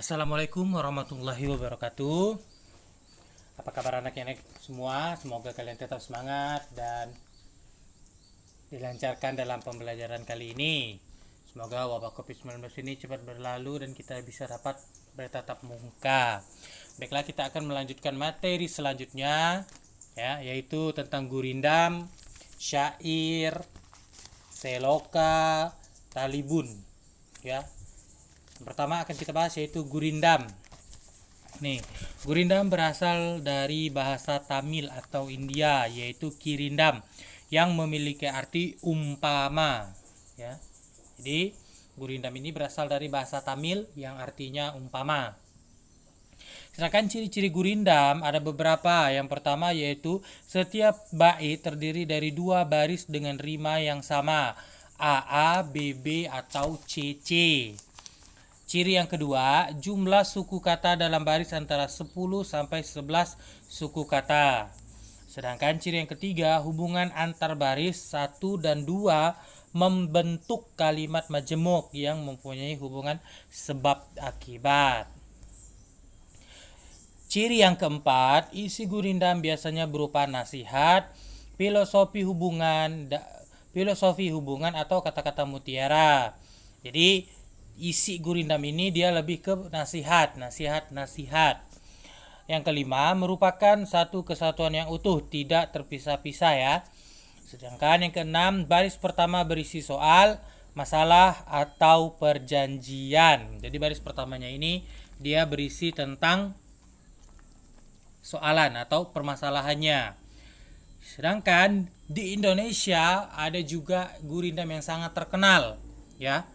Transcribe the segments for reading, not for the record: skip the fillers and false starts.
Assalamualaikum warahmatullahi wabarakatuh. Apa kabar anak-anak semua? Semoga kalian tetap semangat dan dilancarkan dalam pembelajaran kali ini. Semoga wabah COVID-19 ini cepat berlalu dan kita bisa dapat bertatap muka. Baiklah, kita akan melanjutkan materi selanjutnya, ya, yaitu tentang gurindam, syair, seloka, talibun, ya. Pertama akan kita bahas yaitu gurindam. Nih, gurindam berasal dari bahasa Tamil atau India yaitu kirindam yang memiliki arti umpama, ya. Jadi, gurindam ini berasal dari bahasa Tamil yang artinya umpama. Sedangkan ciri-ciri gurindam ada beberapa. Yang pertama yaitu setiap bait terdiri dari 2 baris dengan rima yang sama, AA, BB atau CC. Ciri yang kedua, jumlah suku kata dalam baris antara 10 sampai 11 suku kata. Sedangkan ciri yang ketiga, hubungan antar baris 1 dan 2 membentuk kalimat majemuk yang mempunyai hubungan sebab akibat. Ciri yang keempat, isi gurindam biasanya berupa nasihat, filosofi hubungan atau kata-kata mutiara. Jadi isi gurindam ini dia lebih ke nasihat. Yang kelima, merupakan satu kesatuan yang utuh, tidak terpisah-pisah, ya. Sedangkan yang keenam, baris pertama berisi soal, masalah atau perjanjian. Jadi baris pertamanya ini dia berisi tentang soalan atau permasalahannya. Sedangkan di Indonesia ada juga gurindam yang sangat terkenal, ya.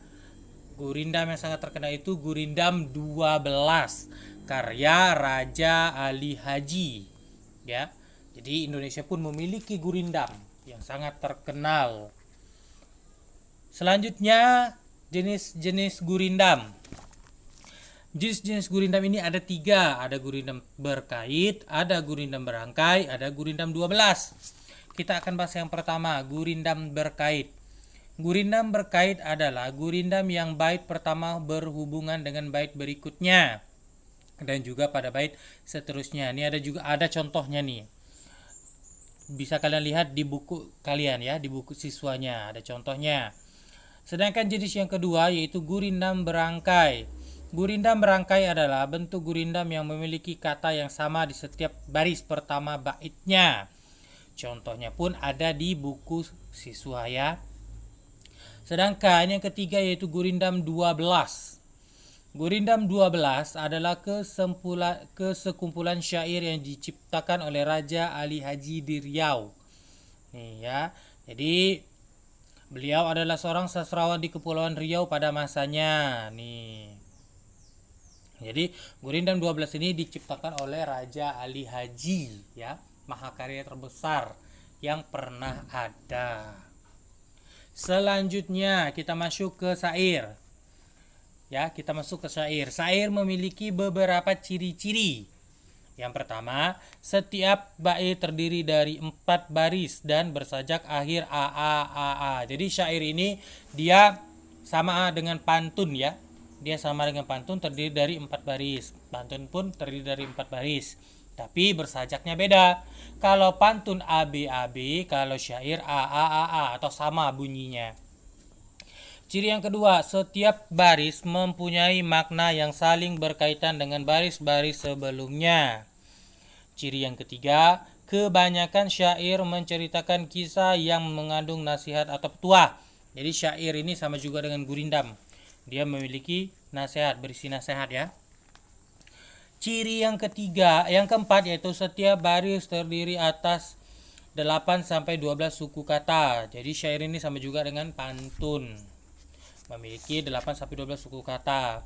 Gurindam yang sangat terkenal itu Gurindam 12 karya Raja Ali Haji, ya. Jadi Indonesia pun memiliki gurindam yang sangat terkenal. Selanjutnya jenis-jenis gurindam. Jenis-jenis gurindam ini ada 3. Ada gurindam berkait, ada gurindam berangkai, ada gurindam 12. Kita akan bahas yang pertama, gurindam berkait. Gurindam berkait adalah gurindam yang bait pertama berhubungan dengan bait berikutnya dan juga pada bait seterusnya. Ini ada contohnya nih. Bisa kalian lihat di buku kalian, ya, di buku siswanya ada contohnya. Sedangkan jenis yang kedua yaitu gurindam berangkai. Gurindam berangkai adalah bentuk gurindam yang memiliki kata yang sama di setiap baris pertama baitnya. Contohnya pun ada di buku siswa, ya. Sedangkan yang ketiga yaitu gurindam 12. Gurindam 12 adalah kesekumpulan syair yang diciptakan oleh Raja Ali Haji di Riau. Nih, ya. Jadi beliau adalah seorang sastrawan di Kepulauan Riau pada masanya. Nih. Jadi gurindam 12 ini diciptakan oleh Raja Ali Haji, ya, mahakarya terbesar yang pernah ada. Selanjutnya kita masuk ke syair. Ya, kita masuk ke syair. Syair memiliki beberapa ciri-ciri. Yang pertama, setiap bait terdiri dari 4 baris dan bersajak akhir AA. Jadi syair ini dia sama dengan pantun, ya. Dia sama dengan pantun, terdiri dari 4 baris. Pantun pun terdiri dari 4 baris. Tapi bersajaknya beda. Kalau pantun ABAB, kalau syair AAAA atau sama bunyinya. Ciri yang kedua, setiap baris mempunyai makna yang saling berkaitan dengan baris-baris sebelumnya. Ciri yang ketiga, kebanyakan syair menceritakan kisah yang mengandung nasihat atau petuah. Jadi syair ini sama juga dengan gurindam. Dia memiliki nasihat, berisi nasihat, ya. Ciri yang keempat yaitu setiap baris terdiri atas 8 sampai 12 suku kata. Jadi syair ini sama juga dengan pantun. Memiliki 8 sampai 12 suku kata.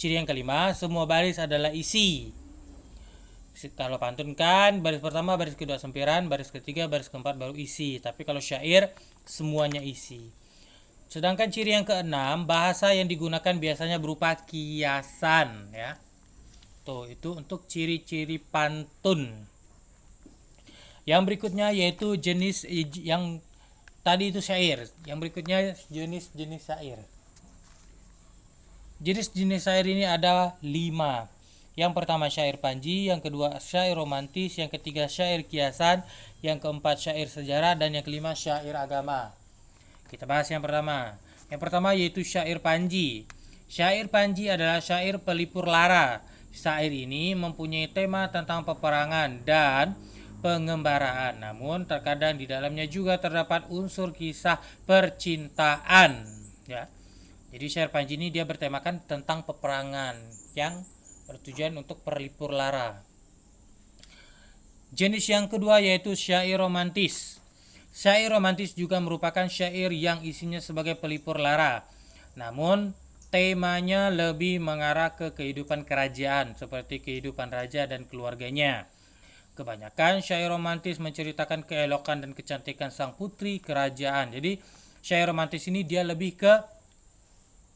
Ciri yang kelima, semua baris adalah isi. Kalau pantun kan baris pertama, baris kedua sempiran, baris ketiga, baris keempat baru isi. Tapi kalau syair semuanya isi. Sedangkan ciri yang keenam, bahasa yang digunakan biasanya berupa kiasan, ya. Tuh, itu untuk ciri-ciri pantun. Yang berikutnya yaitu jenis yang tadi itu syair. Yang berikutnya jenis-jenis syair. Jenis-jenis syair ini ada 5. Yang pertama syair panji, yang kedua syair romantis, yang ketiga syair kiasan, yang keempat syair sejarah, dan yang kelima syair agama. Kita bahas yang pertama. Yang pertama yaitu syair panji. Syair panji adalah syair pelipur lara. Syair ini mempunyai tema tentang peperangan dan pengembaraan. Namun terkadang di dalamnya juga terdapat unsur kisah percintaan. Ya. Jadi syair panji ini dia bertemakan tentang peperangan yang bertujuan untuk pelipur lara. Jenis yang kedua yaitu syair romantis. Syair romantis juga merupakan syair yang isinya sebagai pelipur lara. Namun temanya lebih mengarah ke kehidupan kerajaan seperti kehidupan raja dan keluarganya. Kebanyakan syair romantis menceritakan keelokan dan kecantikan sang putri kerajaan. Jadi syair romantis ini dia lebih ke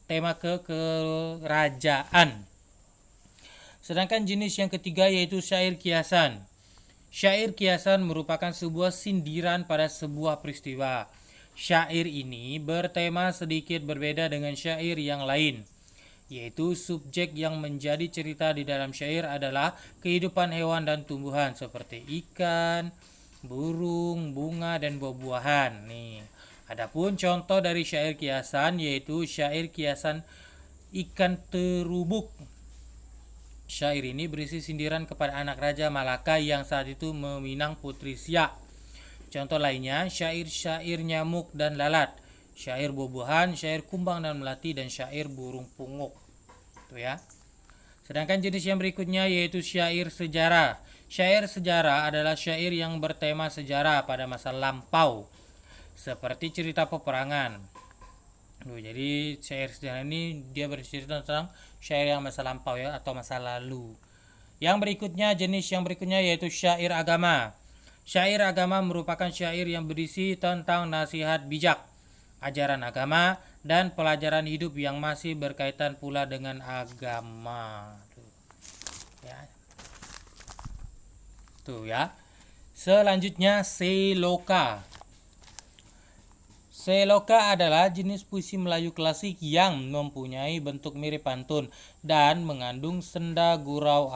tema ke kerajaan. Sedangkan jenis yang ketiga yaitu syair kiasan. Syair kiasan merupakan sebuah sindiran pada sebuah peristiwa. Syair ini bertema sedikit berbeda dengan syair yang lain, yaitu subjek yang menjadi cerita di dalam syair adalah kehidupan hewan dan tumbuhan seperti ikan, burung, bunga, dan buah-buahan. Adapun contoh dari syair kiasan yaitu syair kiasan ikan terubuk. Syair ini berisi sindiran kepada anak Raja Malaka yang saat itu meminang Putri Siak. Contoh lainnya syair-syair nyamuk dan lalat, syair buah-buahan, syair kumbang dan melati, dan syair burung punguk. Itu ya. Sedangkan jenis yang berikutnya yaitu syair sejarah. Syair sejarah adalah syair yang bertema sejarah pada masa lampau, seperti cerita peperangan. Jadi syair sejarah ini dia bercerita tentang syair yang masa lampau ya, atau masa lalu. Jenis yang berikutnya yaitu syair agama. Syair agama merupakan syair yang berisi tentang nasihat bijak, ajaran agama, dan pelajaran hidup yang masih berkaitan pula dengan agama. Tuh ya. Selanjutnya seloka. Seloka adalah jenis puisi Melayu klasik yang mempunyai bentuk mirip pantun dan mengandung senda gurau,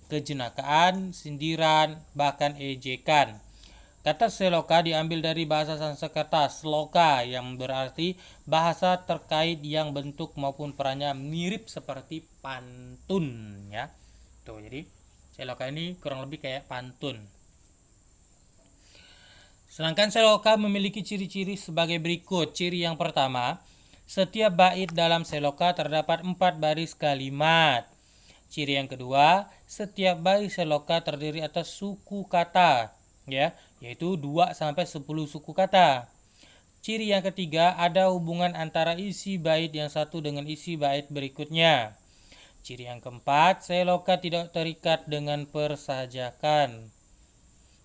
kejenakaan, sindiran, bahkan ejekan. Kata seloka diambil dari bahasa Sanskerta sloka yang berarti bahasa terkait yang bentuk maupun perannya mirip seperti pantun ya. Tuh, jadi seloka ini kurang lebih kayak pantun. Sedangkan seloka memiliki ciri-ciri sebagai berikut. Ciri yang pertama, setiap bait dalam seloka terdapat 4 baris kalimat. Ciri yang kedua, setiap bait seloka terdiri atas suku kata, ya, yaitu 2 sampai 10 suku kata. Ciri yang ketiga, ada hubungan antara isi bait yang satu dengan isi bait berikutnya. Ciri yang keempat, seloka tidak terikat dengan persajakan.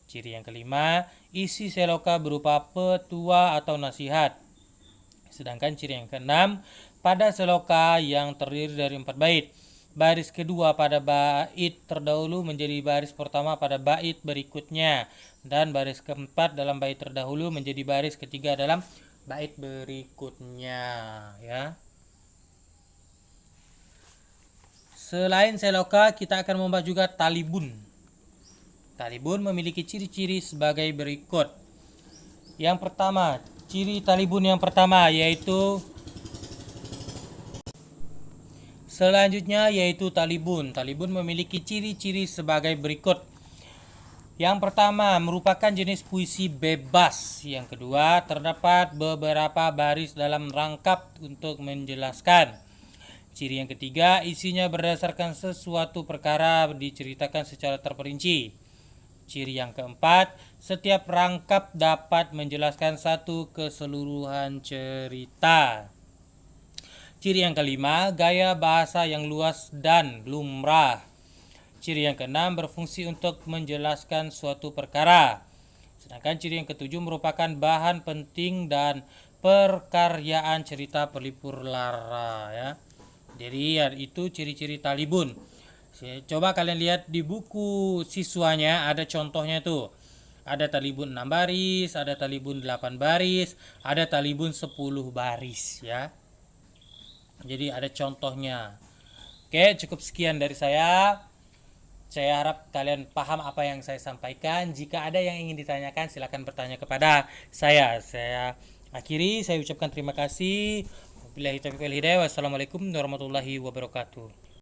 Ciri yang kelima, isi seloka berupa petua atau nasihat. Sedangkan ciri yang keenam, pada seloka yang terdiri dari 4 bait, baris kedua pada bait terdahulu menjadi baris pertama pada bait berikutnya, dan baris keempat dalam bait terdahulu menjadi baris ketiga dalam bait berikutnya ya. Selain seloka, kita akan membahas juga talibun. Talibun memiliki ciri-ciri sebagai berikut. Yang pertama, ciri talibun yang pertama yaitu talibun. Talibun memiliki ciri-ciri sebagai berikut. Yang pertama, merupakan jenis puisi bebas. Yang kedua, terdapat beberapa baris dalam rangkap untuk menjelaskan. Ciri yang ketiga, isinya berdasarkan sesuatu perkara diceritakan secara terperinci. Ciri yang keempat, setiap rangkap dapat menjelaskan satu keseluruhan cerita. Ciri yang kelima, gaya bahasa yang luas dan lumrah. Ciri yang keenam, berfungsi untuk menjelaskan suatu perkara. Sedangkan ciri yang ketujuh merupakan bahan penting dan perkaryaan cerita pelipur lara ya. Jadi ya, itu ciri-ciri talibun. Coba kalian lihat di buku siswanya ada contohnya tuh. Ada talibun 6 baris, ada talibun 8 baris, ada talibun 10 baris ya. Jadi ada contohnya. Oke, cukup sekian dari saya. Saya harap kalian paham apa yang saya sampaikan. Jika ada yang ingin ditanyakan, silakan bertanya kepada saya. Saya akhiri, saya ucapkan terima kasih. Wabillahi taufiq wal hidayah. Wassalamualaikum warahmatullahi wabarakatuh.